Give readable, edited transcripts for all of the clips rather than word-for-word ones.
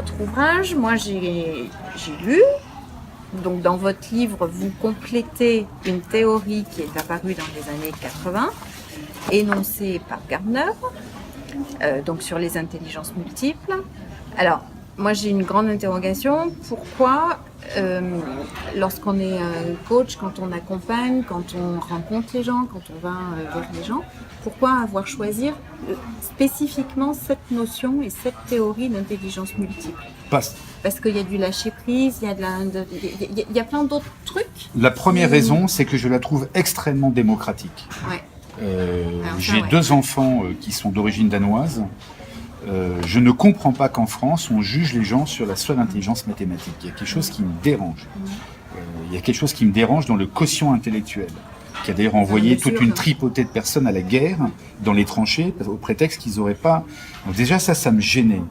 votre ouvrage, moi j'ai lu. Donc dans votre livre, vous complétez une théorie qui est apparue dans les années 80, énoncée par Gardner, donc sur les intelligences multiples. Alors, moi j'ai une grande interrogation. Pourquoi, lorsqu'on est coach, quand on accompagne, quand on rencontre les gens, quand on va voir les gens, pourquoi avoir choisi spécifiquement cette notion et cette théorie d'intelligence multiple? Parce qu'il y a du lâcher-prise, il y a plein d'autres trucs. La première raison, c'est que je la trouve extrêmement démocratique. Ouais. J'ai deux enfants qui sont d'origine danoise. Je ne comprends pas qu'en France, on juge les gens sur la seule intelligence mathématique. Il y a quelque chose qui me dérange. Il y a quelque chose qui me dérange dans le quotient intellectuel, qui a d'ailleurs envoyé toute une tripotée de personnes à la guerre, dans les tranchées, au prétexte qu'ils n'auraient pas... Donc déjà, ça me gênait.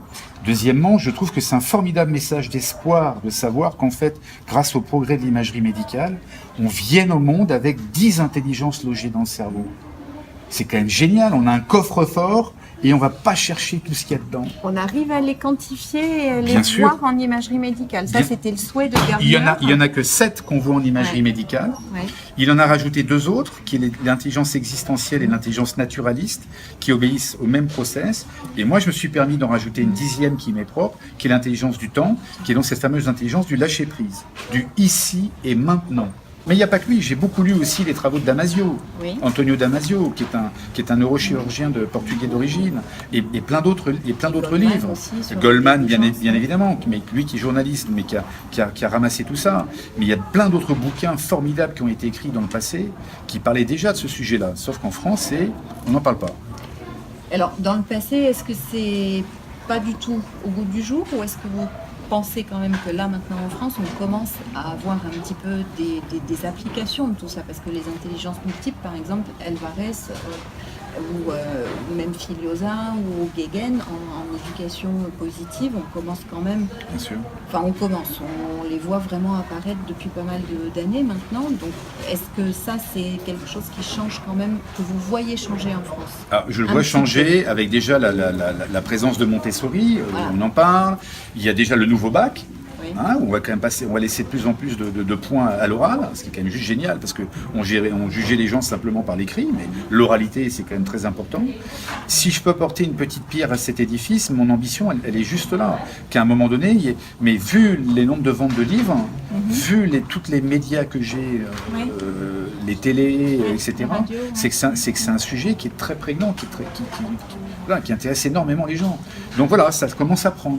Deuxièmement, je trouve que c'est un formidable message d'espoir de savoir qu'en fait, grâce au progrès de l'imagerie médicale, on vient au monde avec 10 intelligences logées dans le cerveau. C'est quand même génial, on a un coffre-fort et on va pas chercher tout ce qu'il y a dedans. On arrive à les quantifier et à les voir en imagerie médicale. Ça, c'était le souhait de Gardner. Il y en a que 7 qu'on voit en imagerie médicale. Ouais. Il en a rajouté 2 autres, qui est l'intelligence existentielle et l'intelligence naturaliste, qui obéissent au même process. Et moi, je me suis permis d'en rajouter une 10e qui m'est propre, qui est l'intelligence du temps, qui est donc cette fameuse intelligence du lâcher-prise, du ici et maintenant. Mais il n'y a pas que lui, j'ai beaucoup lu aussi les travaux de Damasio, Antonio Damasio, qui est un neurochirurgien portugais d'origine, et plein d'autres livres. Aussi, Goldman, bien évidemment, mais lui qui est journaliste, mais qui a ramassé tout ça. Mais il y a plein d'autres bouquins formidables qui ont été écrits dans le passé, qui parlaient déjà de ce sujet-là, sauf qu'en France, on n'en parle pas. Alors, dans le passé, est-ce que c'est pas du tout au goût du jour, ou est-ce que vous pensez quand même que là, maintenant en France, on commence à avoir un petit peu des applications de tout ça, parce que les intelligences multiples, par exemple, Alvarez ou même Filiosa ou Guéguen, en éducation positive, on commence quand même... Bien sûr. Enfin, on les voit vraiment apparaître depuis pas mal d'années maintenant. Donc, est-ce que ça, c'est quelque chose qui change quand même, que vous voyez changer en France? Alors, je le vois changer avec déjà la présence de Montessori, on en parle. Il y a déjà le nouveau bac. Hein, on va quand même on va laisser de plus en plus de points à l'oral, ce qui est quand même juste génial, parce qu'on jugeait les gens simplement par l'écrit, mais l'oralité, c'est quand même très important. Si je peux porter une petite pierre à cet édifice, mon ambition, elle est juste là, qu'à un moment donné, mais vu les nombres de ventes de livres, vu tous les médias que j'ai, les télés, etc., c'est que c'est un sujet qui est très prégnant, qui intéresse énormément les gens. Donc voilà, ça commence à prendre.